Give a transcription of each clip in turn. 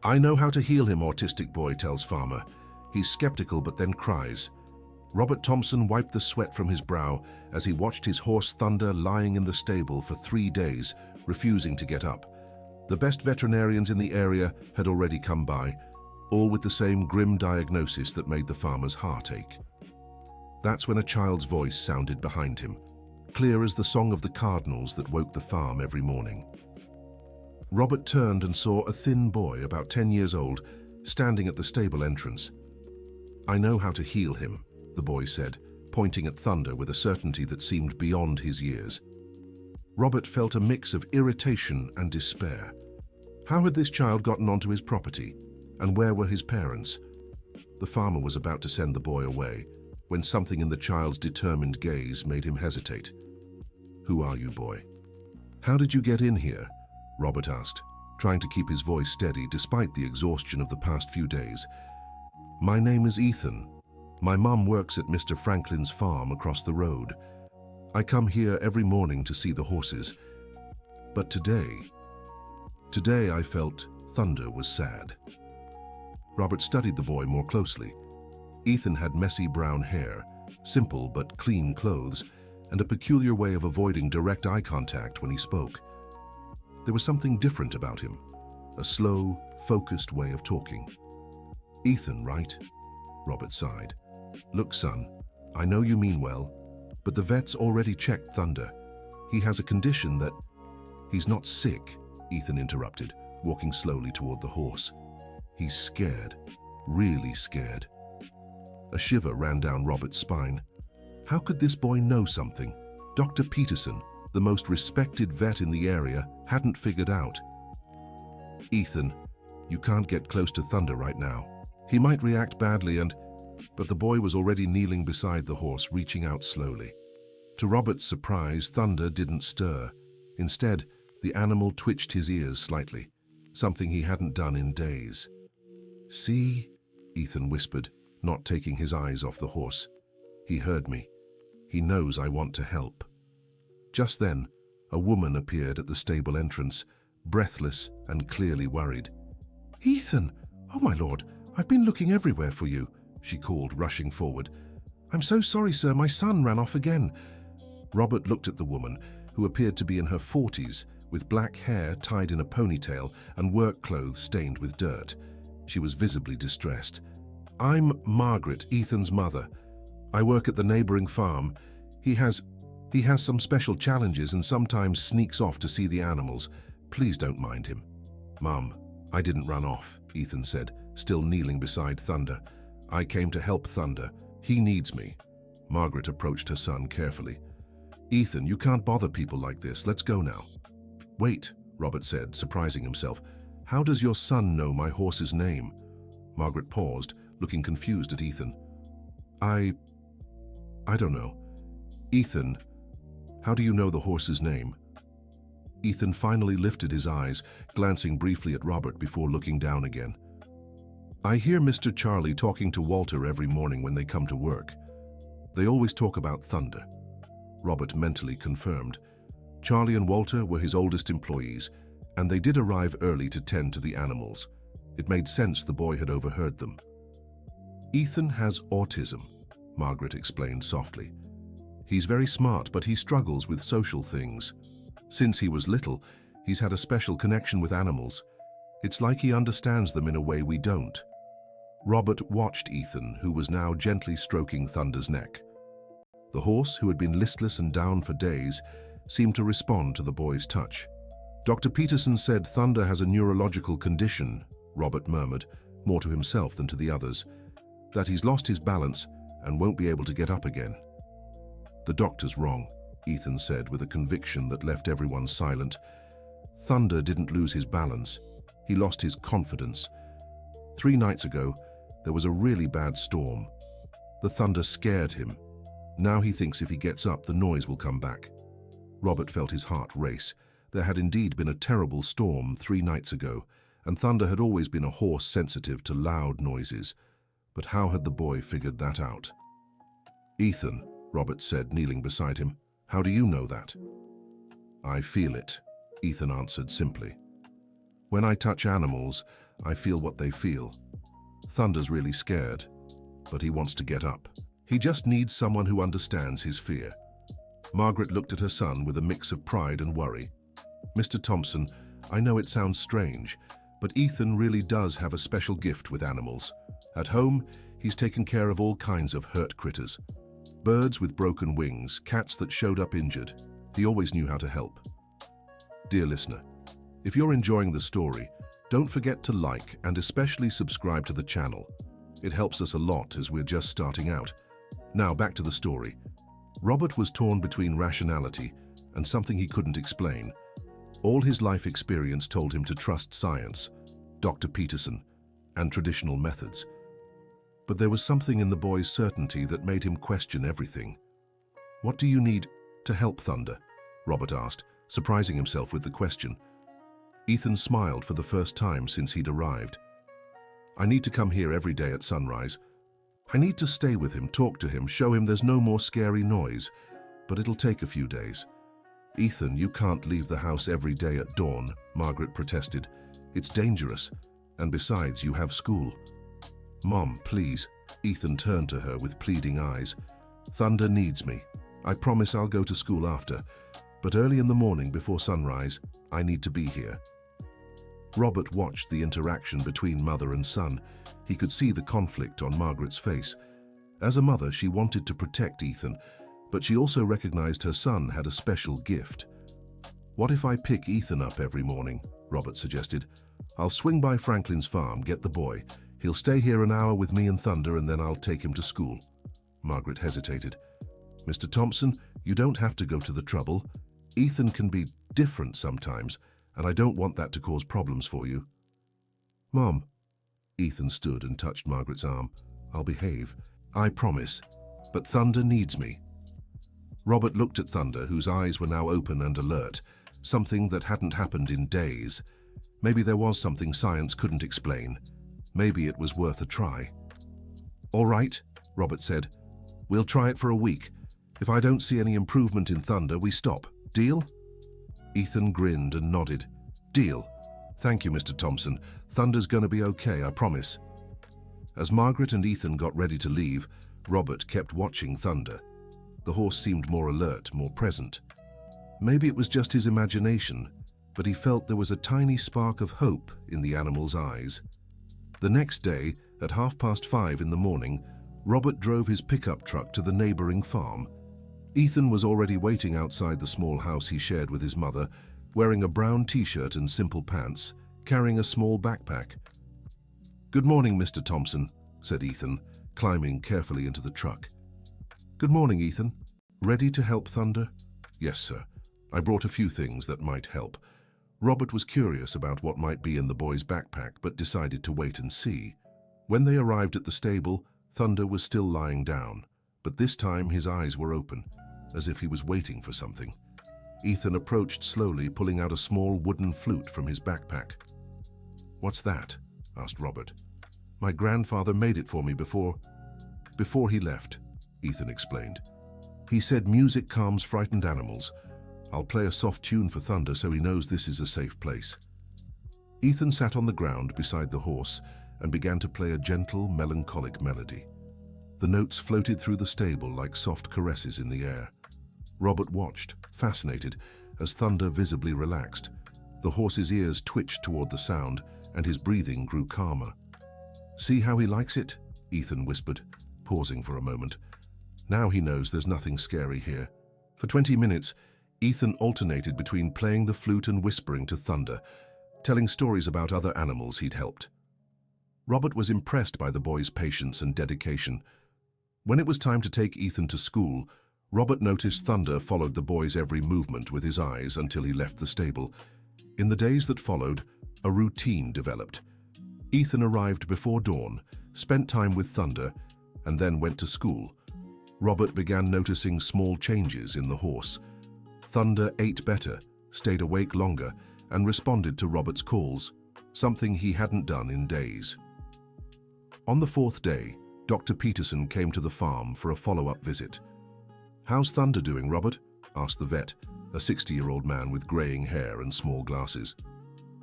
I know how to heal him, autistic boy tells farmer. He's skeptical but then cries. Robert Thompson wiped the sweat from his brow as he watched his horse Thunder lying in the stable for 3 days, refusing to get up. The best veterinarians in the area had already come by, all with the same grim diagnosis that made the farmer's heart ache. That's when a child's voice sounded behind him, clear as the song of the cardinals that woke the farm every morning. Robert turned and saw a thin boy about 10 years old standing at the stable entrance. I know how to heal him, the boy said, pointing at Thunder with a certainty that seemed beyond his years. Robert felt a mix of irritation and despair. How had this child gotten onto his property, and where were his parents? The farmer was about to send the boy away, when something in the child's determined gaze made him hesitate. Who are you, boy? How did you get in here? Robert asked, trying to keep his voice steady despite the exhaustion of the past few days. My name is Ethan. My mum works at Mr. Franklin's farm across the road. I come here every morning to see the horses. But today I felt Thunder was sad. Robert studied the boy more closely. Ethan had messy brown hair, simple but clean clothes, and a peculiar way of avoiding direct eye contact when he spoke. There was something different about him, a slow, focused way of talking. Ethan, right? Robert sighed. Look, son, I know you mean well, but the vet's already checked Thunder. He has a condition that... He's not sick, Ethan interrupted, walking slowly toward the horse. He's scared, really scared. A shiver ran down Robert's spine. How could this boy know something Dr. Peterson, the most respected vet in the area, hadn't figured out? Ethan, you can't get close to Thunder right now. He might react badly But the boy was already kneeling beside the horse, reaching out slowly. To Robert's surprise, Thunder didn't stir. Instead, the animal twitched his ears slightly, something he hadn't done in days. See? Ethan whispered, not taking his eyes off the horse. He heard me. He knows I want to help. Just then, a woman appeared at the stable entrance, breathless and clearly worried. Ethan! Oh my lord, I've been looking everywhere for you, she called, rushing forward. I'm so sorry, sir, my son ran off again. Robert looked at the woman, who appeared to be in her 40s, with black hair tied in a ponytail and work clothes stained with dirt. She was visibly distressed. I'm Margaret, Ethan's mother. I work at the neighboring farm. He has some special challenges and sometimes sneaks off to see the animals. Please don't mind him. Mum, I didn't run off, Ethan said, still kneeling beside Thunder. I came to help Thunder. He needs me. Margaret approached her son carefully. Ethan, you can't bother people like this. Let's go now. Wait, Robert said, surprising himself. How does your son know my horse's name? Margaret paused, looking confused at Ethan. I don't know. Ethan, how do you know the horse's name? Ethan finally lifted his eyes, glancing briefly at Robert before looking down again. I hear Mr. Charlie talking to Walter every morning when they come to work. They always talk about Thunder. Robert mentally confirmed. Charlie and Walter were his oldest employees, and they did arrive early to tend to the animals. It made sense the boy had overheard them. Ethan has autism, Margaret explained softly. He's very smart, but he struggles with social things. Since he was little, he's had a special connection with animals. It's like he understands them in a way we don't. Robert watched Ethan, who was now gently stroking Thunder's neck. The horse, who had been listless and down for days, seemed to respond to the boy's touch. Dr. Peterson said Thunder has a neurological condition, Robert murmured, more to himself than to the others, that he's lost his balance and won't be able to get up again. The doctor's wrong, Ethan said with a conviction that left everyone silent. Thunder didn't lose his balance. He lost his confidence. 3 nights ago, there was a really bad storm. The thunder scared him. Now he thinks if he gets up, the noise will come back. Robert felt his heart race. There had indeed been a terrible storm 3 nights ago, and Thunder had always been a horse sensitive to loud noises. But how had the boy figured that out? Ethan, Robert said, kneeling beside him, how do you know that? I feel it, Ethan answered simply. When I touch animals, I feel what they feel. Thunder's really scared, but he wants to get up. He just needs someone who understands his fear. Margaret looked at her son with a mix of pride and worry. Mr. Thompson, I know it sounds strange, but Ethan really does have a special gift with animals. At home, he's taken care of all kinds of hurt critters. Birds with broken wings, cats that showed up injured. He always knew how to help. Dear listener, if you're enjoying the story, don't forget to like and especially subscribe to the channel. It helps us a lot as we're just starting out. Now back to the story. Robert was torn between rationality and something he couldn't explain. All his life experience told him to trust science, Dr. Peterson, and traditional methods. But there was something in the boy's certainty that made him question everything. What do you need to help Thunder? Robert asked, surprising himself with the question. Ethan smiled for the first time since he'd arrived. I need to come here every day at sunrise. I need to stay with him, talk to him, show him there's no more scary noise, but it'll take a few days. Ethan, you can't leave the house every day at dawn, Margaret protested. It's dangerous, and besides, you have school. Mom, please. Ethan turned to her with pleading eyes. Thunder needs me. I promise I'll go to school after, but early in the morning before sunrise, I need to be here. Robert watched the interaction between mother and son. He could see the conflict on Margaret's face. As a mother, she wanted to protect Ethan, but she also recognized her son had a special gift. What if I pick Ethan up every morning? Robert suggested. I'll swing by Franklin's farm, get the boy. He'll stay here an hour with me and Thunder, and then I'll take him to school. Margaret hesitated. Mr. Thompson, you don't have to go to the trouble. Ethan can be different sometimes, and I don't want that to cause problems for you. Mom. Ethan stood and touched Margaret's arm. I'll behave. I promise. But Thunder needs me. Robert looked at Thunder, whose eyes were now open and alert, something that hadn't happened in days. Maybe there was something science couldn't explain. Maybe it was worth a try. All right, Robert said. We'll try it for a week. If I don't see any improvement in Thunder, we stop. Deal? Ethan grinned and nodded. Deal. Thank you, Mr. Thompson. Thunder's gonna be okay, I promise. As Margaret and Ethan got ready to leave, Robert kept watching Thunder. The horse seemed more alert, more present. Maybe it was just his imagination, but he felt there was a tiny spark of hope in the animal's eyes. The next day, at 5:30 in the morning, Robert drove his pickup truck to the neighboring farm. Ethan was already waiting outside the small house he shared with his mother, wearing a brown t-shirt and simple pants, carrying a small backpack. Good morning, Mr. Thompson, said Ethan, climbing carefully into the truck. Good morning, Ethan. Ready to help Thunder? Yes, sir. I brought a few things that might help. Robert was curious about what might be in the boy's backpack, but decided to wait and see. When they arrived at the stable, Thunder was still lying down, but this time his eyes were open, as if he was waiting for something. Ethan approached slowly, pulling out a small wooden flute from his backpack. What's that? Asked Robert. My grandfather made it for me before he left, Ethan explained. He said music calms frightened animals. I'll play a soft tune for Thunder so he knows this is a safe place. Ethan sat on the ground beside the horse and began to play a gentle, melancholic melody. The notes floated through the stable like soft caresses in the air. Robert watched, fascinated, as Thunder visibly relaxed. The horse's ears twitched toward the sound, and his breathing grew calmer. See how he likes it? Ethan whispered, pausing for a moment. Now he knows there's nothing scary here. For 20 minutes, Ethan alternated between playing the flute and whispering to Thunder, telling stories about other animals he'd helped. Robert was impressed by the boy's patience and dedication. When it was time to take Ethan to school, Robert noticed Thunder followed the boy's every movement with his eyes until he left the stable. In the days that followed, a routine developed. Ethan arrived before dawn, spent time with Thunder, and then went to school. Robert began noticing small changes in the horse. Thunder ate better, stayed awake longer, and responded to Robert's calls, something he hadn't done in days. On the fourth day, Dr. Peterson came to the farm for a follow-up visit. How's Thunder doing, Robert? Asked the vet, a 60-year-old man with graying hair and small glasses.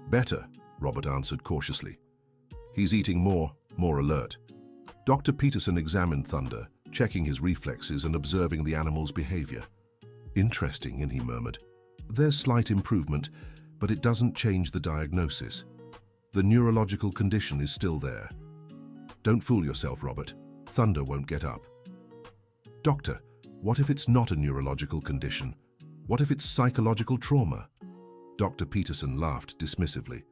Better, Robert answered cautiously. He's eating more alert. Dr. Peterson examined Thunder, checking his reflexes and observing the animal's behavior. Interesting, he murmured. There's slight improvement, but it doesn't change the diagnosis. The neurological condition is still there. Don't fool yourself, Robert. Thunder won't get up. Doctor, what if it's not a neurological condition? What if it's psychological trauma? Dr. Peterson laughed dismissively.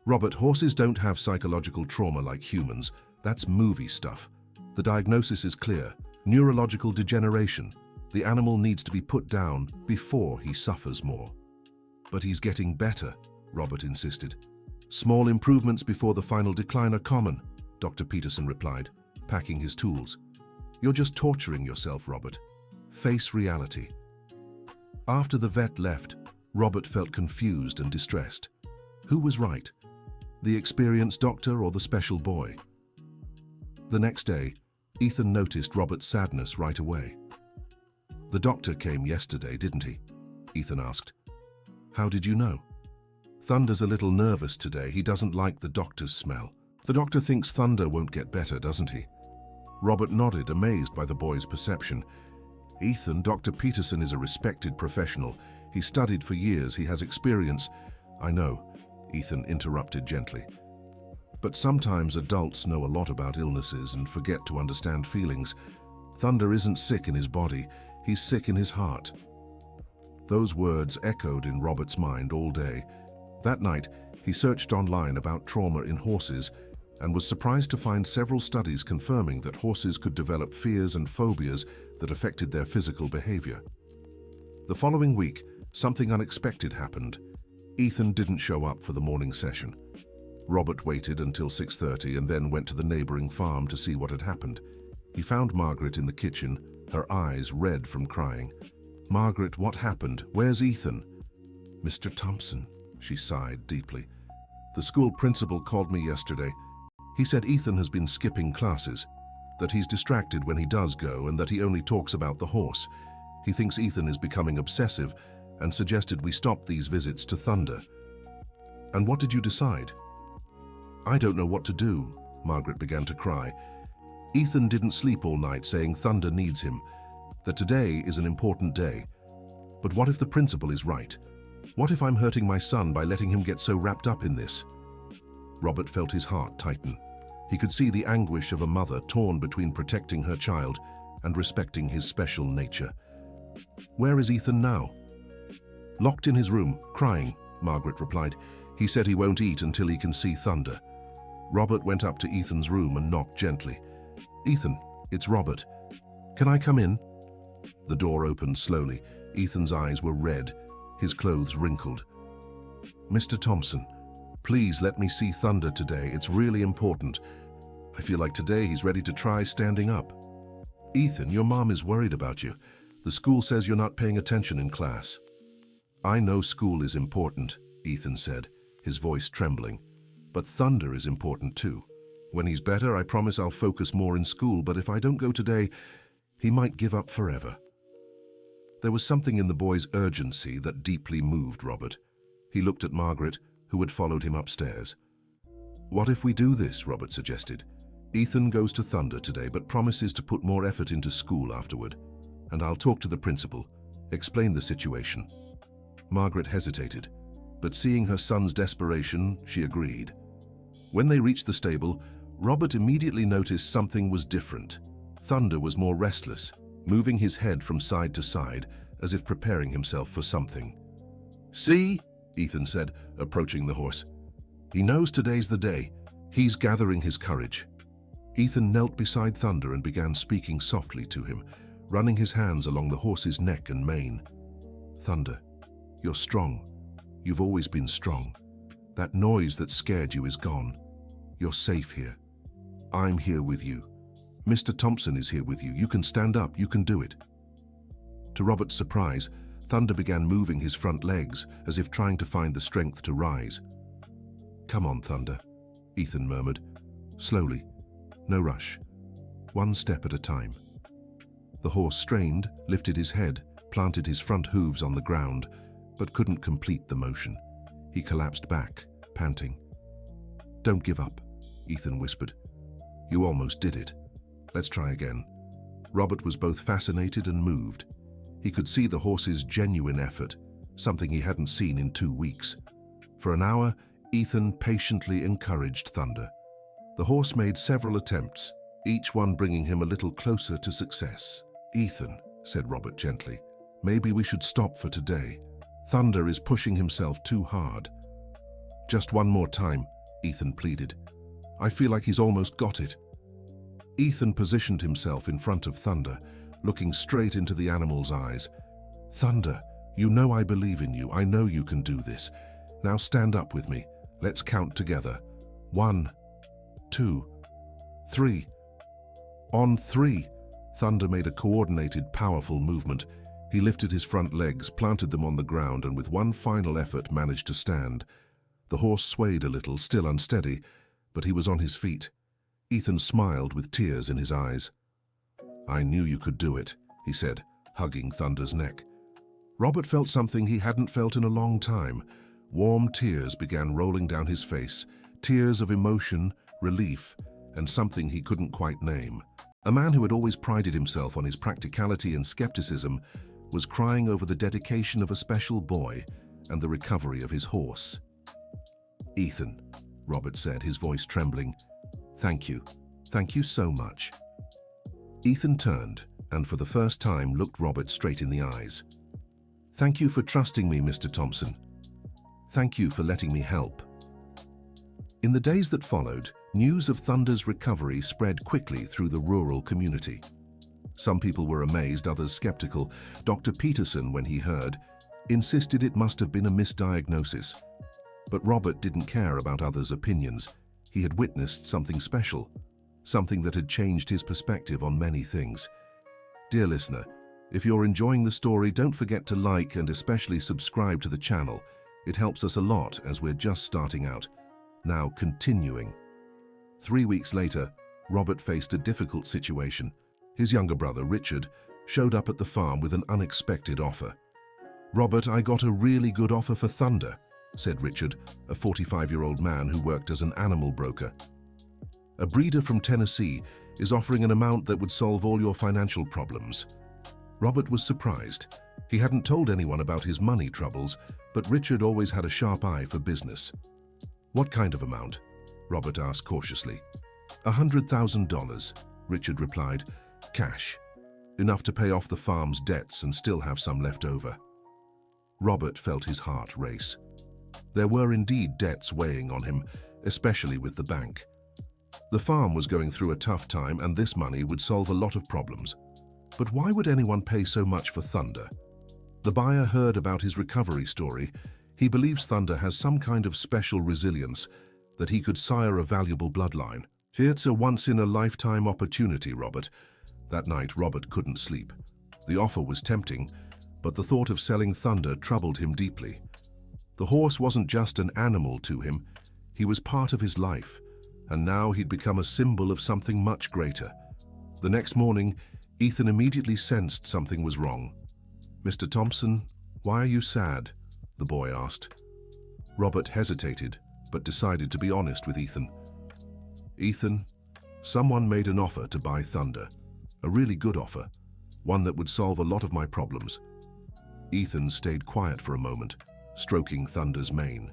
Robert, horses don't have psychological trauma like humans. That's movie stuff. The diagnosis is clear. Neurological degeneration. The animal needs to be put down before he suffers more. But he's getting better, Robert insisted. Small improvements before the final decline are common, Dr. Peterson replied, packing his tools. You're just torturing yourself, Robert. Face reality. After the vet left, Robert felt confused and distressed. Who was right? The experienced doctor or the special boy? The next day, Ethan noticed Robert's sadness right away. The doctor came yesterday, didn't he? Ethan asked. How did you know? Thunder's a little nervous today. He doesn't like the doctor's smell. The doctor thinks Thunder won't get better, doesn't he? Robert nodded, amazed by the boy's perception. Ethan, Dr. Peterson is a respected professional. He studied for years. He has experience. I know, Ethan interrupted gently. But sometimes adults know a lot about illnesses and forget to understand feelings. Thunder isn't sick in his body. He's sick in his heart. Those words echoed in Robert's mind all day. That night, he searched online about trauma in horses and was surprised to find several studies confirming that horses could develop fears and phobias that affected their physical behavior. The following week, something unexpected happened. Ethan didn't show up for the morning session. Robert waited until 6:30 and then went to the neighboring farm to see what had happened. He found Margaret in the kitchen, her eyes red from crying. Margaret, what happened? Where's Ethan? Mr. Thompson, she sighed deeply. The school principal called me yesterday. He said Ethan has been skipping classes, that he's distracted when he does go and that he only talks about the horse. He thinks Ethan is becoming obsessive and suggested we stop these visits to Thunder. And what did you decide? I don't know what to do, Margaret began to cry. Ethan didn't sleep all night saying Thunder needs him, that today is an important day. But what if the principal is right? What if I'm hurting my son by letting him get so wrapped up in this? Robert felt his heart tighten. He could see the anguish of a mother torn between protecting her child and respecting his special nature. Where is Ethan now? Locked in his room, crying, Margaret replied. He said he won't eat until he can see Thunder. Robert went up to Ethan's room and knocked gently. Ethan, it's Robert. Can I come in? The door opened slowly. Ethan's eyes were red, his clothes wrinkled. Mr. Thompson, please let me see Thunder today. It's really important. I feel like today he's ready to try standing up. Ethan, your mom is worried about you. The school says you're not paying attention in class. I know school is important, Ethan said, his voice trembling. But Thunder is important too. When he's better, I promise I'll focus more in school, but if I don't go today, he might give up forever. There was something in the boy's urgency that deeply moved Robert. He looked at Margaret, who had followed him upstairs. What if we do this, Robert suggested. Ethan goes to Thunder today, but promises to put more effort into school afterward. And I'll talk to the principal, explain the situation. Margaret hesitated, but seeing her son's desperation, she agreed. When they reached the stable, Robert immediately noticed something was different. Thunder was more restless, moving his head from side to side, as if preparing himself for something. See, Ethan said, approaching the horse. He knows today's the day. He's gathering his courage. Ethan knelt beside Thunder and began speaking softly to him, running his hands along the horse's neck and mane. Thunder, you're strong. You've always been strong. That noise that scared you is gone. You're safe here. I'm here with you. Mr. Thompson is here with you. You can stand up. You can do it. To Robert's surprise, Thunder began moving his front legs as if trying to find the strength to rise. Come on, Thunder, Ethan murmured. Slowly. No rush. One step at a time. The horse strained, lifted his head, planted his front hooves on the ground, but couldn't complete the motion. He collapsed back, panting. Don't give up. Ethan whispered. You almost did it. Let's try again. Robert was both fascinated and moved. He could see the horse's genuine effort, something he hadn't seen in 2 weeks. For an hour, Ethan patiently encouraged Thunder. The horse made several attempts, each one bringing him a little closer to success. Ethan, said Robert gently, maybe we should stop for today. Thunder is pushing himself too hard. Just one more time, Ethan pleaded. I feel like he's almost got it. Ethan positioned himself in front of Thunder, looking straight into the animal's eyes. Thunder, you know I believe in you. I know you can do this. Now stand up with me. Let's count together. 1, 2, 3. On 3, Thunder made a coordinated, powerful movement. He lifted his front legs, planted them on the ground, and with one final effort managed to stand. The horse swayed a little, still unsteady, but he was on his feet. Ethan smiled with tears in his eyes. I knew you could do it, he said, hugging Thunder's neck. Robert felt something he hadn't felt in a long time. Warm tears began rolling down his face, tears of emotion, relief, and something he couldn't quite name. A man who had always prided himself on his practicality and skepticism was crying over the dedication of a special boy and the recovery of his horse. Ethan, Robert said, his voice trembling, thank you. Thank you so much. Ethan turned and for the first time looked Robert straight in the eyes. Thank you for trusting me, Mr. Thompson. Thank you for letting me help. In the days that followed, news of Thunder's recovery spread quickly through the rural community. Some people were amazed, others skeptical. Dr. Peterson, when he heard, insisted it must have been a misdiagnosis. But Robert didn't care about others' opinions. He had witnessed something special, something that had changed his perspective on many things. Dear listener, if you're enjoying the story, don't forget to like and especially subscribe to the channel. It helps us a lot as we're just starting out. Now continuing. 3 weeks later, Robert faced a difficult situation. His younger brother, Richard, showed up at the farm with an unexpected offer. Robert, I got a really good offer for Thunder, said Richard, a 45-year-old man who worked as an animal broker. A breeder from Tennessee is offering an amount that would solve all your financial problems. Robert was surprised. He hadn't told anyone about his money troubles, but Richard always had a sharp eye for business. What kind of amount? Robert asked cautiously. $100,000, Richard replied. Cash. Enough to pay off the farm's debts and still have some left over. Robert felt his heart race. There were indeed debts weighing on him, especially with the bank. The farm was going through a tough time and this money would solve a lot of problems. But why would anyone pay so much for Thunder? The buyer heard about his recovery story. He believes Thunder has some kind of special resilience, that he could sire a valuable bloodline. It's a once-in-a-lifetime opportunity, Robert. That night, Robert couldn't sleep. The offer was tempting, but the thought of selling Thunder troubled him deeply. The horse wasn't just an animal to him. He was part of his life, and now he'd become a symbol of something much greater. The next morning, Ethan immediately sensed something was wrong. Mr. Thompson, why are you sad? The boy asked. Robert hesitated, but decided to be honest with Ethan. Ethan, someone made an offer to buy Thunder. A really good offer, one that would solve a lot of my problems. Ethan stayed quiet for a moment, stroking Thunder's mane.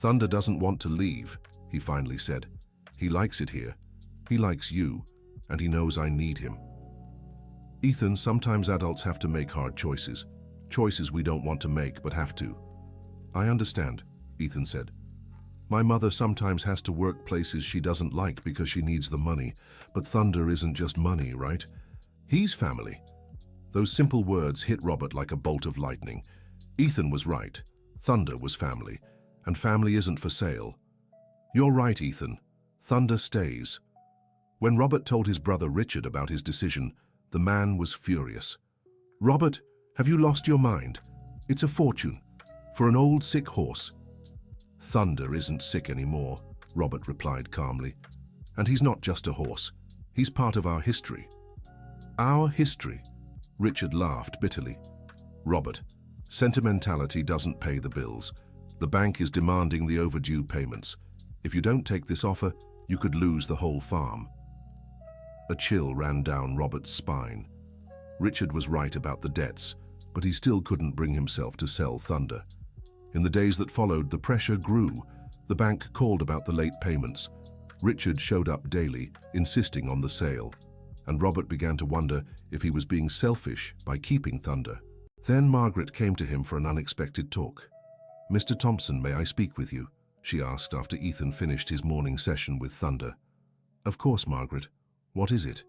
Thunder doesn't want to leave, he finally said. He likes it here. He likes you, and he knows I need him. Ethan, sometimes adults have to make hard choices. Choices we don't want to make, but have to. I understand, Ethan said. My mother sometimes has to work places she doesn't like because she needs the money, but Thunder isn't just money, right? He's family. Those simple words hit Robert like a bolt of lightning. Ethan was right. Thunder was family, and family isn't for sale. You're right, Ethan. Thunder stays. When Robert told his brother Richard about his decision, the man was furious. Robert, have you lost your mind? It's a fortune. For an old, sick horse. Thunder isn't sick anymore, Robert replied calmly. And he's not just a horse. He's part of our history. Our history? Richard laughed bitterly. Robert, sentimentality doesn't pay the bills. The bank is demanding the overdue payments. If you don't take this offer, You could lose the whole farm. A chill ran down Robert's spine. Richard was right about the debts, but he still couldn't bring himself to sell Thunder. In the days that followed, the pressure grew. The bank called about the late payments. Richard showed up daily, insisting on the sale, and Robert began to wonder if he was being selfish by keeping Thunder. Then Margaret came to him for an unexpected talk. "Mr. Thompson, may I speak with you?" she asked after Ethan finished his morning session with Thunder. "Of course, Margaret. What is it?"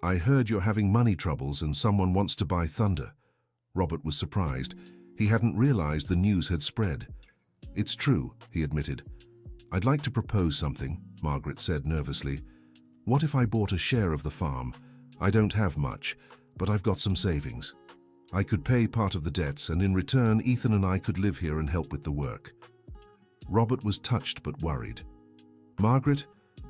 "I heard you're having money troubles and someone wants to buy Thunder." Robert was surprised. He hadn't realized the news had spread. "It's true," he admitted. "I'd like to propose something," Margaret said nervously. "What if I bought a share of the farm? I don't have much, but I've got some savings. I could pay part of the debts, and in return, Ethan and I could live here and help with the work." Robert was touched but worried. "Margaret,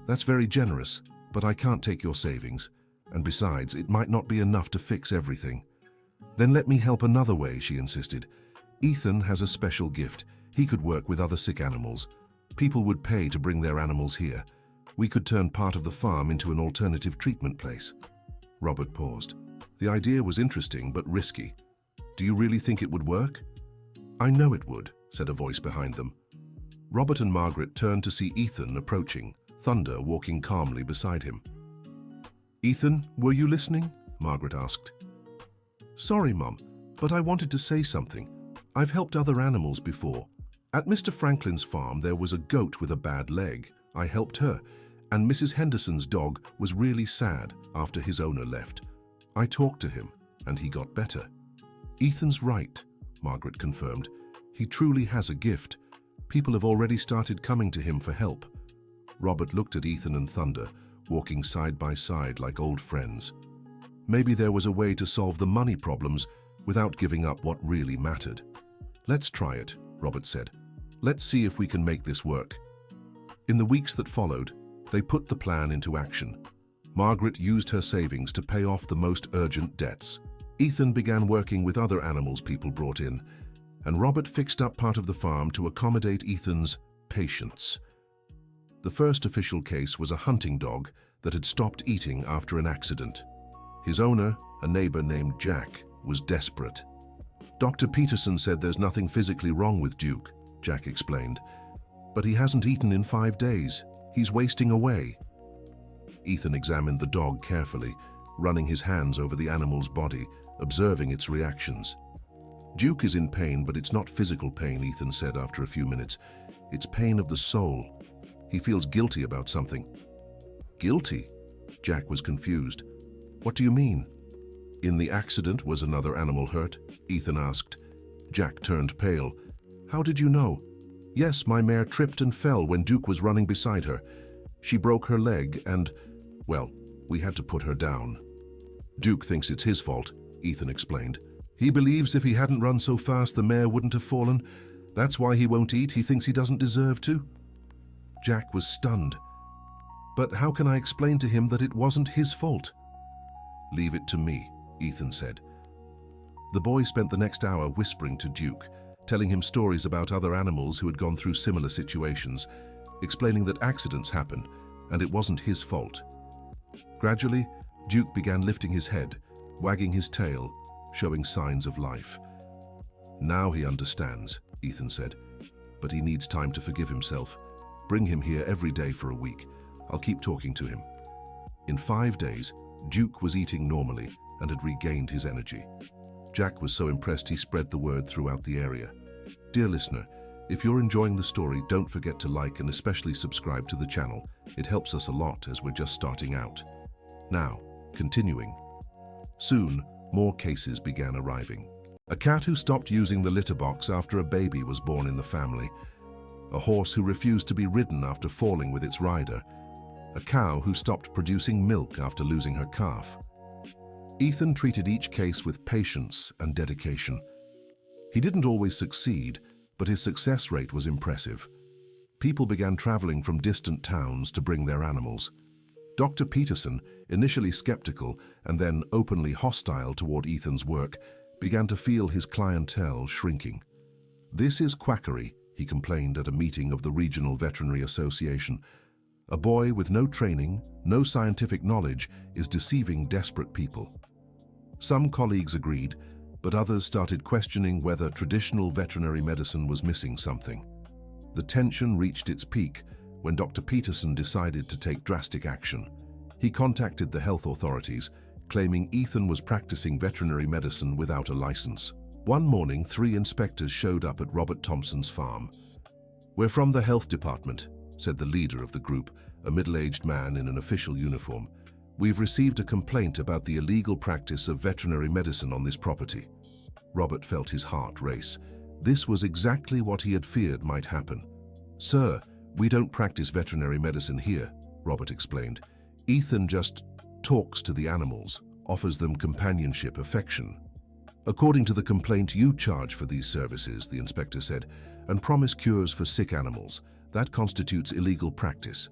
that's very generous, but I can't take your savings. And besides, it might not be enough to fix everything." "Then let me help another way," she insisted. "Ethan has a special gift. He could work with other sick animals. People would pay to bring their animals here. We could turn part of the farm into an alternative treatment place." Robert paused. The idea was interesting but risky. "Do you really think it would work?" "I know it would," said a voice behind them. Robert and Margaret turned to see Ethan approaching, Thunder walking calmly beside him. "Ethan, were you listening?" Margaret asked. "Sorry, Mum, but I wanted to say something. I've helped other animals before. At Mr. Franklin's farm there was a goat with a bad leg. I helped her, and Mrs. Henderson's dog was really sad after his owner left. I talked to him, and he got better." "Ethan's right," Margaret confirmed. "He truly has a gift. People have already started coming to him for help." Robert looked at Ethan and Thunder, walking side by side like old friends. Maybe there was a way to solve the money problems without giving up what really mattered. "Let's try it," Robert said. "Let's see if we can make this work." In the weeks that followed, they put the plan into action. Margaret used her savings to pay off the most urgent debts. Ethan began working with other animals people brought in, and Robert fixed up part of the farm to accommodate Ethan's patients. The first official case was a hunting dog that had stopped eating after an accident. His owner, a neighbor named Jack, was desperate. "Dr. Peterson said there's nothing physically wrong with Duke," Jack explained. "But he hasn't eaten in 5 days. He's wasting away." Ethan examined the dog carefully, running his hands over the animal's body, observing its reactions. "Duke is in pain, but it's not physical pain," Ethan said after a few minutes. "It's pain of the soul. He feels guilty about something." "Guilty?" Jack was confused. "What do you mean?" "In the accident, was another animal hurt?" Ethan asked. Jack turned pale. "How did you know?" "Yes, my mare tripped and fell when Duke was running beside her. She broke her leg and, well, we had to put her down." "Duke thinks it's his fault," Ethan explained. "He believes if he hadn't run so fast, the mare wouldn't have fallen. That's why he won't eat. He thinks he doesn't deserve to." Jack was stunned. "But how can I explain to him that it wasn't his fault?" "Leave it to me," Ethan said. The boy spent the next hour whispering to Duke, telling him stories about other animals who had gone through similar situations, explaining that accidents happen and it wasn't his fault. Gradually, Duke began lifting his head, wagging his tail, showing signs of life. "Now he understands," Ethan said, "but he needs time to forgive himself. Bring him here every day for a week. I'll keep talking to him." In 5 days, Duke was eating normally and had regained his energy. Jack was so impressed he spread the word throughout the area. Dear listener, if you're enjoying the story, don't forget to like and especially subscribe to the channel. It helps us a lot as we're just starting out. Now, continuing. Soon, more cases began arriving. A cat who stopped using the litter box after a baby was born in the family. A horse who refused to be ridden after falling with its rider. A cow who stopped producing milk after losing her calf. Ethan treated each case with patience and dedication. He didn't always succeed, but his success rate was impressive. People began traveling from distant towns to bring their animals. Dr. Peterson, initially skeptical and then openly hostile toward Ethan's work, began to feel his clientele shrinking. "This is quackery," he complained at a meeting of the Regional Veterinary Association. A boy with no training, no scientific knowledge is deceiving desperate people. Some colleagues agreed, but others started questioning whether traditional veterinary medicine was missing something. The tension reached its peak when Dr. Peterson decided to take drastic action. He contacted the health authorities, claiming Ethan was practicing veterinary medicine without a license. One morning, 3 inspectors showed up at Robert Thompson's farm. "We're from the health department," said the leader of the group, a middle-aged man in an official uniform. "We've received a complaint about the illegal practice of veterinary medicine on this property." Robert felt his heart race. This was exactly what he had feared might happen. "Sir, we don't practice veterinary medicine here," Robert explained. "Ethan just talks to the animals, offers them companionship, affection." "According to the complaint, you charge for these services," the inspector said, "and promise cures for sick animals. That constitutes illegal practice."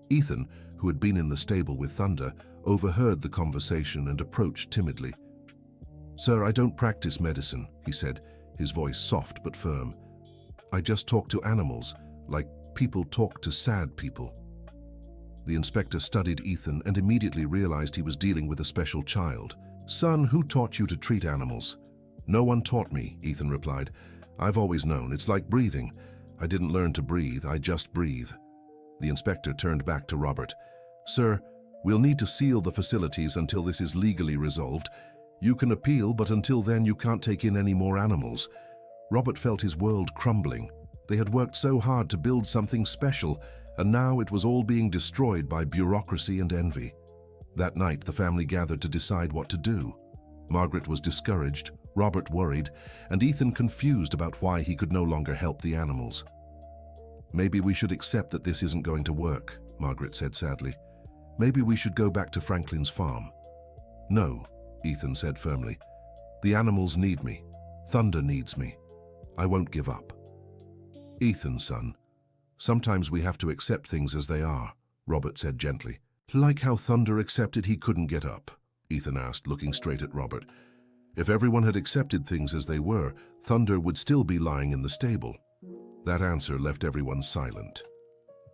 Ethan, who had been in the stable with Thunder, overheard the conversation and approached timidly. "Sir, I don't practice medicine," he said, his voice soft but firm. "I just talk to animals, like people talk to sad people." The inspector studied Ethan and immediately realized he was dealing with a special child. "Son, who taught you to treat animals?" "No one taught me," Ethan replied. "I've always known. It's like breathing. I didn't learn to breathe, I just breathe." The inspector turned back to Robert. "Sir, we'll need to seal the facilities until this is legally resolved. You can appeal, but until then you can't take in any more animals." Robert felt his world crumbling. They had worked so hard to build something special, and now it was all being destroyed by bureaucracy and envy. That night, the family gathered to decide what to do. Margaret was discouraged, Robert worried, and Ethan confused about why he could no longer help the animals. "Maybe we should accept that this isn't going to work," Margaret said sadly. "Maybe we should go back to Franklin's farm." "No," Ethan said firmly. "The animals need me. Thunder needs me. I won't give up." "Ethan, son, sometimes we have to accept things as they are," Robert said gently. "Like how Thunder accepted he couldn't get up?" Ethan asked, looking straight at Robert. "If everyone had accepted things as they were, Thunder would still be lying in the stable." That answer left everyone silent.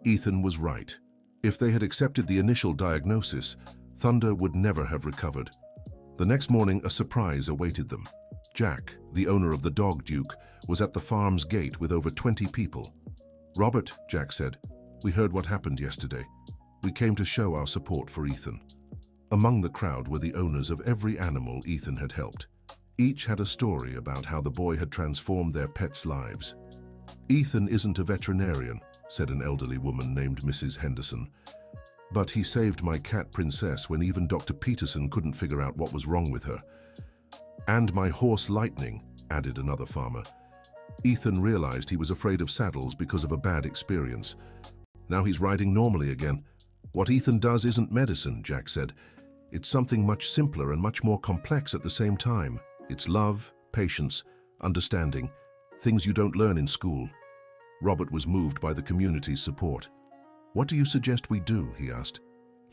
Ethan was right. If they had accepted the initial diagnosis, Thunder would never have recovered. The next morning, a surprise awaited them. Jack, the owner of the Dog Duke, was at the farm's gate with over 20 people. "Robert," Jack said, "we heard what happened yesterday. We came to show our support for Ethan." Among the crowd were the owners of every animal Ethan had helped. Each had a story about how the boy had transformed their pets' lives. "Ethan isn't a veterinarian," said an elderly woman named Mrs. Henderson. "But he saved my cat Princess when even Dr. Peterson couldn't figure out what was wrong with her. And my horse Lightning," added another farmer. Ethan realized he was afraid of saddles because of a bad experience. Now he's riding normally again. "What Ethan does isn't medicine," Jack said. "It's something much simpler and much more complex at the same time. It's love, patience, understanding, things you don't learn in school." Robert was moved by the community's support. "What do you suggest we do?" he asked.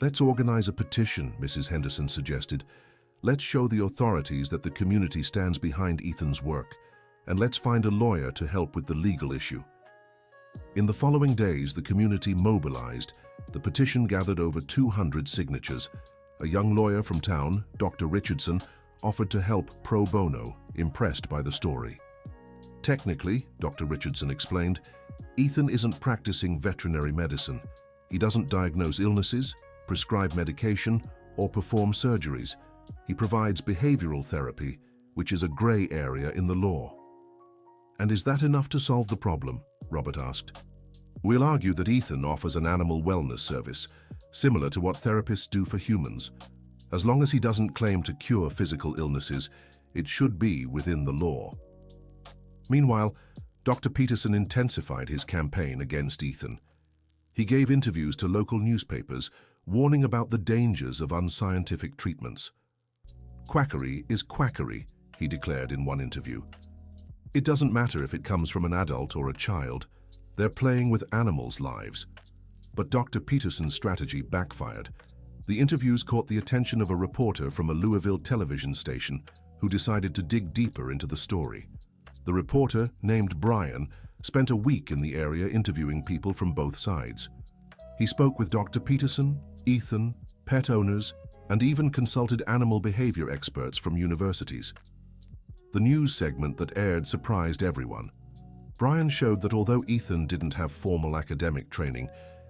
"Let's organize a petition," Mrs. Henderson suggested. "Let's show the authorities that the community stands behind Ethan's work, and let's find a lawyer to help with the legal issue." In the following days, the community mobilized. The petition gathered over 200 signatures. A young lawyer from town, Dr. Richardson, offered to help pro bono, impressed by the story. "Technically," Dr. Richardson explained, "Ethan isn't practicing veterinary medicine. He doesn't diagnose illnesses, prescribe medication, or perform surgeries. He provides behavioral therapy, which is a gray area in the law." "And is that enough to solve the problem?" Robert asked. "We'll argue that Ethan offers an animal wellness service, similar to what therapists do for humans. As long as he doesn't claim to cure physical illnesses, it should be within the law." Meanwhile, Dr. Peterson intensified his campaign against Ethan. He gave interviews to local newspapers, warning about the dangers of unscientific treatments. "Quackery is quackery," he declared in one interview. "It doesn't matter if it comes from an adult or a child. They're playing with animals' lives." But Dr. Peterson's strategy backfired. The interviews caught the attention of a reporter from a Louisville television station who decided to dig deeper into the story. The reporter, named Brian, spent a week in the area interviewing people from both sides. He spoke with Dr. Peterson, Ethan, pet owners, and even consulted animal behavior experts from universities. The news segment that aired surprised everyone. Brian showed that although Ethan didn't have formal academic training,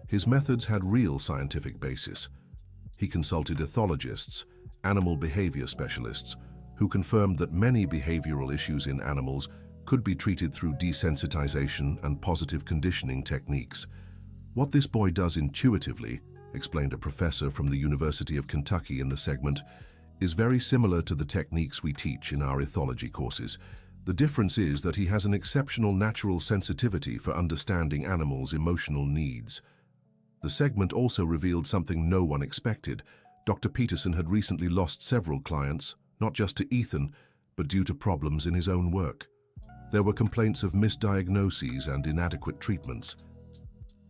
his methods had real scientific basis. He consulted ethologists, animal behavior specialists, who confirmed that many behavioral issues in animals could be treated through desensitization and positive conditioning techniques. What this boy does intuitively, explained a professor from the University of Kentucky in the segment, is very similar to the techniques we teach in our ethology courses. The difference is that he has an exceptional natural sensitivity for understanding animals' emotional needs. The segment also revealed something no one expected. Dr. Peterson had recently lost several clients, not just to Ethan, but due to problems in his own work. There were complaints of misdiagnoses and inadequate treatments.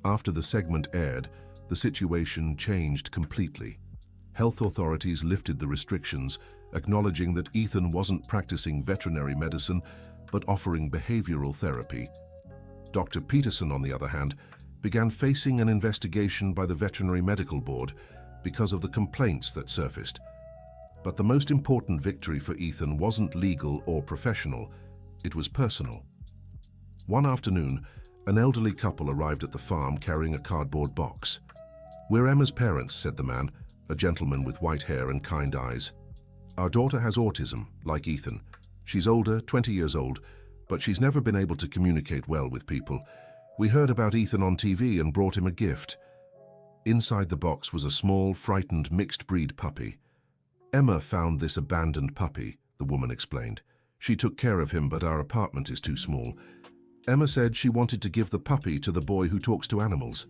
After the segment aired, the situation changed completely. Health authorities lifted the restrictions, acknowledging that Ethan wasn't practicing veterinary medicine, but offering behavioral therapy. Dr. Peterson, on the other hand, began facing an investigation by the Veterinary Medical Board because of the complaints that surfaced. But the most important victory for Ethan wasn't legal or professional, it was personal. One afternoon, an elderly couple arrived at the farm carrying a cardboard box. "We're Emma's parents," said the man, a gentleman with white hair and kind eyes. "Our daughter has autism, like Ethan. She's older, 20 years old, but she's never been able to communicate well with people. We heard about Ethan on TV and brought him a gift." Inside the box was a small, frightened, mixed-breed puppy. "Emma found this abandoned puppy," the woman explained. "She took care of him, but our apartment is too small. Emma said she wanted to give the puppy to the boy who talks to animals."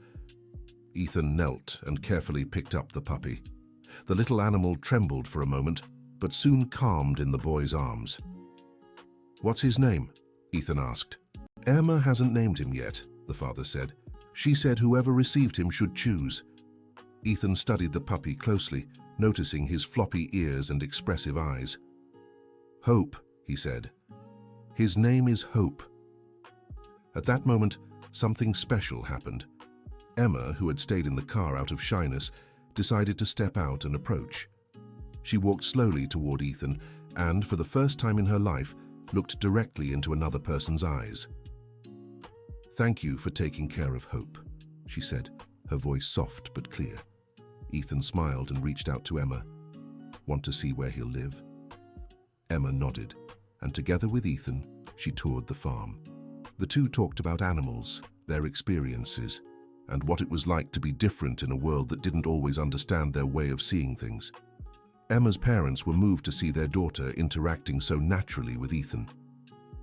Ethan knelt and carefully picked up the puppy. The little animal trembled for a moment, but soon calmed in the boy's arms. "What's his name?" Ethan asked. "Emma hasn't named him yet," the father said. "She said whoever received him should choose." Ethan studied the puppy closely, noticing his floppy ears and expressive eyes. "Hope," he said. "His name is Hope." At that moment, something special happened. Emma, who had stayed in the car out of shyness, decided to step out and approach. She walked slowly toward Ethan and, for the first time in her life, looked directly into another person's eyes. "Thank you for taking care of Hope," she said, her voice soft but clear. Ethan smiled and reached out to Emma. "Want to see where he'll live?" Emma nodded, and together with Ethan, she toured the farm. The two talked about animals, their experiences, and what it was like to be different in a world that didn't always understand their way of seeing things. Emma's parents were moved to see their daughter interacting so naturally with Ethan.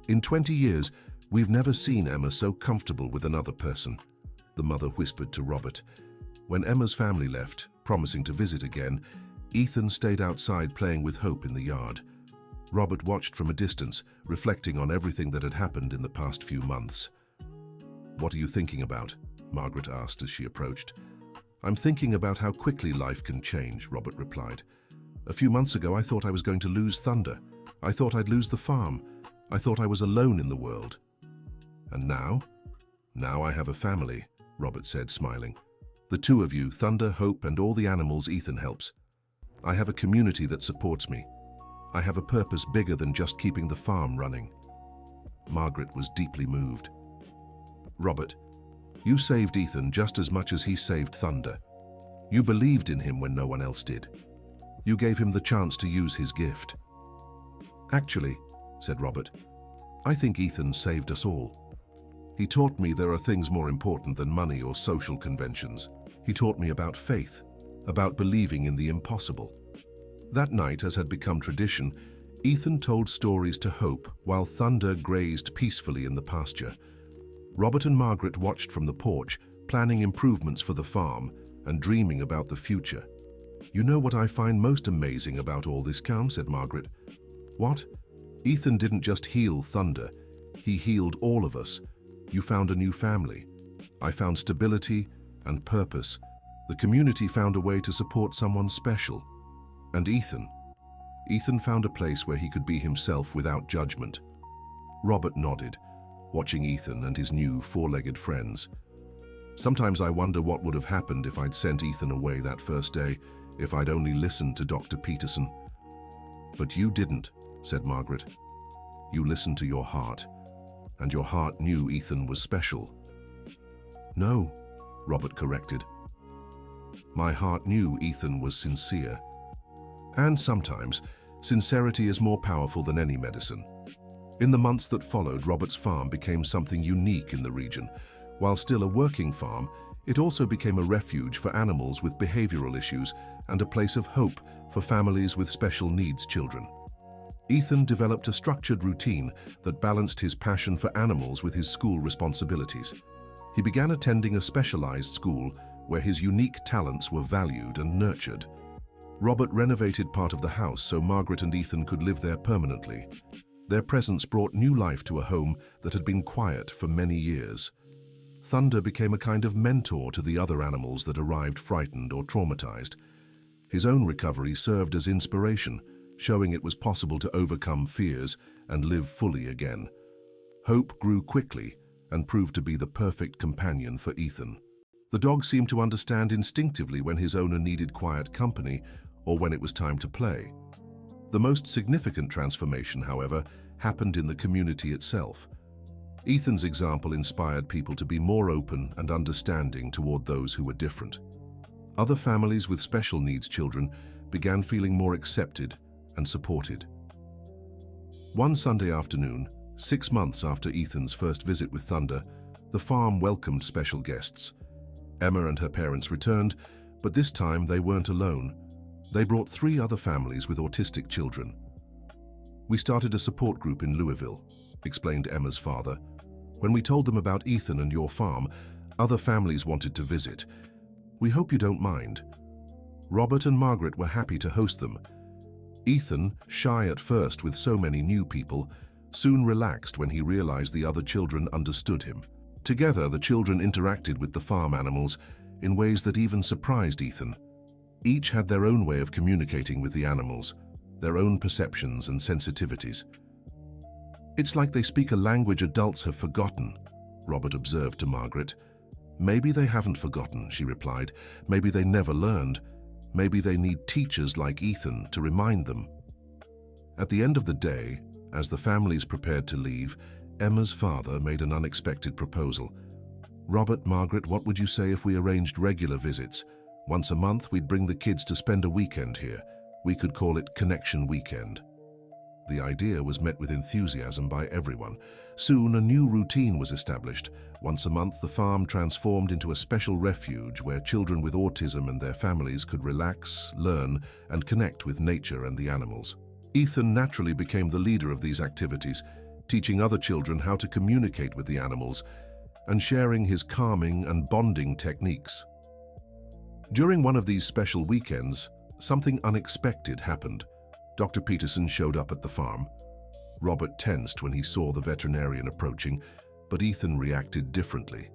"In 20 years, we've never seen Emma so comfortable with another person," the mother whispered to Robert. When Emma's family left, promising to visit again, Ethan stayed outside playing with Hope in the yard. Robert watched from a distance, reflecting on everything that had happened in the past few months. "What are you thinking about?" Margaret asked as she approached. "I'm thinking about how quickly life can change," Robert replied. "A few months ago, I thought I was going to lose Thunder. I thought I'd lose the farm. I thought I was alone in the world. And now? Now I have a family," Robert said, smiling. "The two of you, Thunder, Hope, and all the animals Ethan helps. I have a community that supports me. I have a purpose bigger than just keeping the farm running." Margaret was deeply moved. "Robert, you saved Ethan just as much as he saved Thunder. You believed in him when no one else did. You gave him the chance to use his gift." "Actually," said Robert, "I think Ethan saved us all. He taught me there are things more important than money or social conventions. He taught me about faith, about believing in the impossible." That night, as had become tradition, Ethan told stories to Hope while Thunder grazed peacefully in the pasture. Robert and Margaret watched from the porch, planning improvements for the farm and dreaming about the future. "You know what I find most amazing about all this, Cam?" said Margaret. "What? Ethan didn't just heal Thunder, he healed all of us. You found a new family. I found stability and purpose. The community found a way to support someone special. And Ethan found a place where he could be himself without judgment." Robert nodded, watching Ethan and his new four-legged friends. Sometimes I wonder what would have happened if I'd sent Ethan away that first day, if I'd only listened to Dr. Peterson. But you didn't, said Margaret. You listened to your heart, and your heart knew Ethan was special. No, Robert corrected. My heart knew Ethan was sincere. And sometimes, sincerity is more powerful than any medicine. In the months that followed, Robert's farm became something unique in the region. While still a working farm, it also became a refuge for animals with behavioral issues and a place of hope for families with special needs children. Ethan developed a structured routine that balanced his passion for animals with his school responsibilities. He began attending a specialized school where his unique talents were valued and nurtured. Robert renovated part of the house so Margaret and Ethan could live there permanently. Their presence brought new life to a home that had been quiet for many years. Thunder became a kind of mentor to the other animals that arrived frightened or traumatized. His own recovery served as inspiration, showing it was possible to overcome fears and live fully again. Hope grew quickly and proved to be the perfect companion for Ethan. The dog seemed to understand instinctively when his owner needed quiet company or when it was time to play. The most significant transformation, however, happened in the community itself. Ethan's example inspired people to be more open and understanding toward those who were different. Other families with special needs children began feeling more accepted and supported. One Sunday afternoon, 6 months after Ethan's first visit with Thunder, the farm welcomed special guests. Emma and her parents returned, but this time they weren't alone. They brought 3 other families with autistic children. We started a support group in Louisville, explained Emma's father. When we told them about Ethan and your farm, other families wanted to visit. We hope you don't mind. Robert and Margaret were happy to host them. Ethan, shy at first with so many new people, soon relaxed when he realized the other children understood him. Together, the children interacted with the farm animals in ways that even surprised Ethan. Each had their own way of communicating with the animals, their own perceptions and sensitivities. It's like they speak a language adults have forgotten, Robert observed to Margaret. Maybe they haven't forgotten, she replied. Maybe they never learned. Maybe they need teachers like Ethan to remind them. At the end of the day, as the families prepared to leave, Emma's father made an unexpected proposal. Robert, Margaret, what would you say if we arranged regular visits? Once a month, we'd bring the kids to spend a weekend here. We could call it Connection Weekend. The idea was met with enthusiasm by everyone. Soon, a new routine was established. Once a month, the farm transformed into a special refuge where children with autism and their families could relax, learn, and connect with nature and the animals. Ethan naturally became the leader of these activities, teaching other children how to communicate with the animals and sharing his calming and bonding techniques. During one of these special weekends, something unexpected happened. Dr. Peterson showed up at the farm. Robert tensed when he saw the veterinarian approaching, but Ethan reacted differently.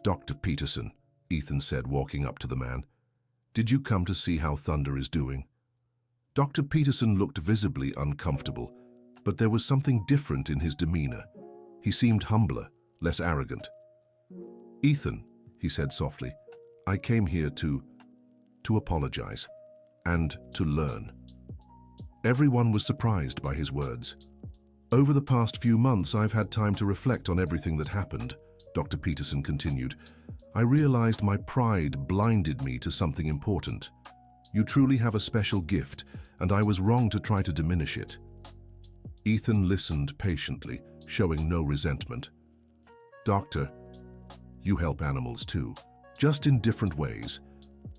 Dr. Peterson, Ethan said, walking up to the man, did you come to see how Thunder is doing? Dr. Peterson looked visibly uncomfortable, but there was something different in his demeanor. He seemed humbler, less arrogant. Ethan, he said softly, I came here to apologize and to learn. Everyone was surprised by his words. Over the past few months, I've had time to reflect on everything that happened, Dr. Peterson continued. I realized my pride blinded me to something important. You truly have a special gift, and I was wrong to try to diminish it. Ethan listened patiently, showing no resentment. Doctor, you help animals too, just in different ways.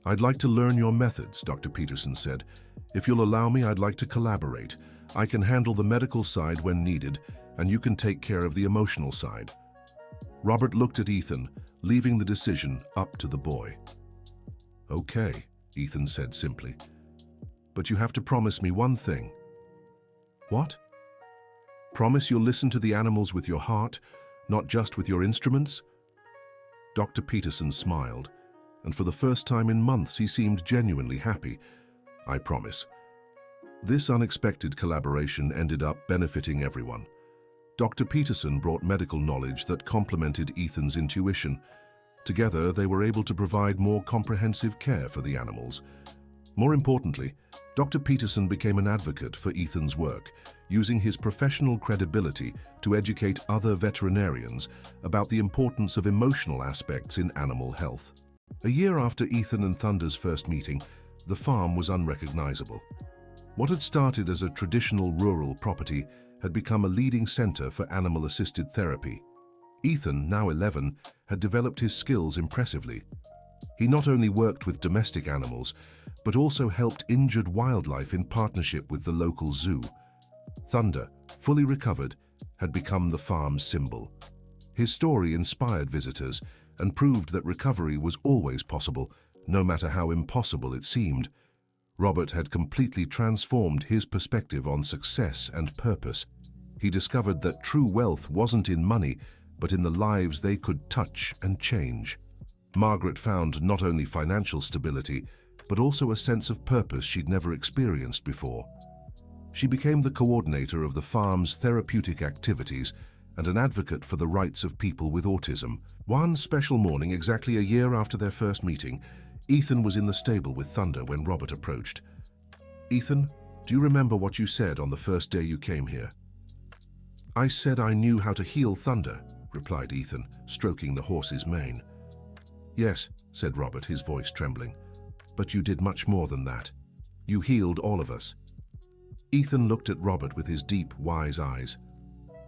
I'd like to learn your methods, Dr. Peterson said. If you'll allow me, I'd like to collaborate. I can handle the medical side when needed, and you can take care of the emotional side. Robert looked at Ethan, leaving the decision up to the boy. Okay, Ethan said simply. But you have to promise me one thing. What? Promise you'll listen to the animals with your heart, not just with your instruments? Dr. Peterson smiled, and for the first time in months he seemed genuinely happy. I promise. This unexpected collaboration ended up benefiting everyone. Dr. Peterson brought medical knowledge that complemented Ethan's intuition. Together, they were able to provide more comprehensive care for the animals. More importantly, Dr. Peterson became an advocate for Ethan's work, using his professional credibility to educate other veterinarians about the importance of emotional aspects in animal health. A year after Ethan and Thunder's first meeting, the farm was unrecognizable. What had started as a traditional rural property had become a leading center for animal-assisted therapy. Ethan, now 11, had developed his skills impressively. He not only worked with domestic animals, but also helped injured wildlife in partnership with the local zoo. Thunder, fully recovered, had become the farm's symbol. His story inspired visitors and proved that recovery was always possible, no matter how impossible it seemed. Robert had completely transformed his perspective on success and purpose. He discovered that true wealth wasn't in money, but in the lives they could touch and change. Margaret found not only financial stability, but also a sense of purpose she'd never experienced before. She became the coordinator of the farm's therapeutic activities and an advocate for the rights of people with autism. One special morning, exactly a year after their first meeting, Ethan was in the stable with Thunder when Robert approached. "Ethan, do you remember what you said on the first day you came here?" "I said I knew how to heal Thunder," replied Ethan, stroking the horse's mane. "Yes," said Robert, his voice trembling. "But you did much more than that. You healed all of us." Ethan looked at Robert with his deep, wise eyes.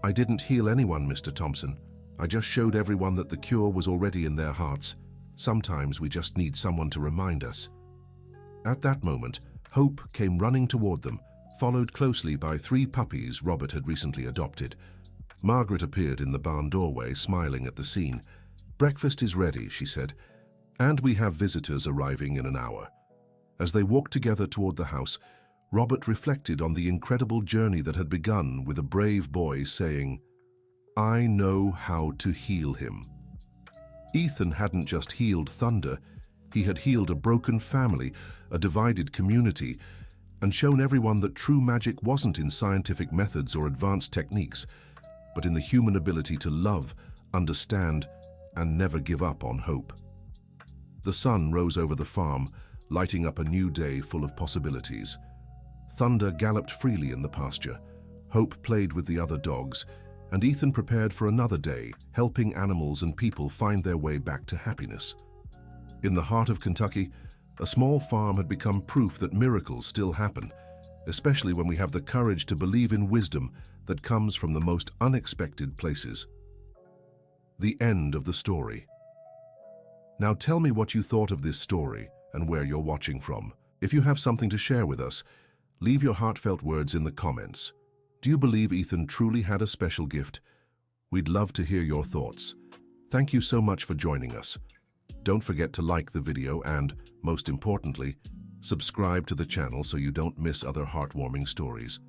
"I didn't heal anyone, Mr. Thompson. I just showed everyone that the cure was already in their hearts. Sometimes we just need someone to remind us." At that moment, Hope came running toward them, followed closely by 3 puppies Robert had recently adopted. Margaret appeared in the barn doorway, smiling at the scene. "Breakfast is ready," she said, "and we have visitors arriving in an hour." As they walked together toward the house, Robert reflected on the incredible journey that had begun with a brave boy saying, "I know how to heal him." Ethan hadn't just healed Thunder, he had healed a broken family, a divided community, and shown everyone that true magic wasn't in scientific methods or advanced techniques, but in the human ability to love, understand, and never give up on hope. The sun rose over the farm, lighting up a new day full of possibilities. Thunder galloped freely in the pasture, Hope played with the other dogs, and Ethan prepared for another day, helping animals and people find their way back to happiness. In the heart of Kentucky, a small farm had become proof that miracles still happen, especially when we have the courage to believe in wisdom that comes from the most unexpected places. The end of the story. Now tell me what you thought of this story and where you're watching from. If you have something to share with us, leave your heartfelt words in the comments. Do you believe Ethan truly had a special gift? We'd love to hear your thoughts. Thank you so much for joining us. Don't forget to like the video and, most importantly, subscribe to the channel so you don't miss other heartwarming stories.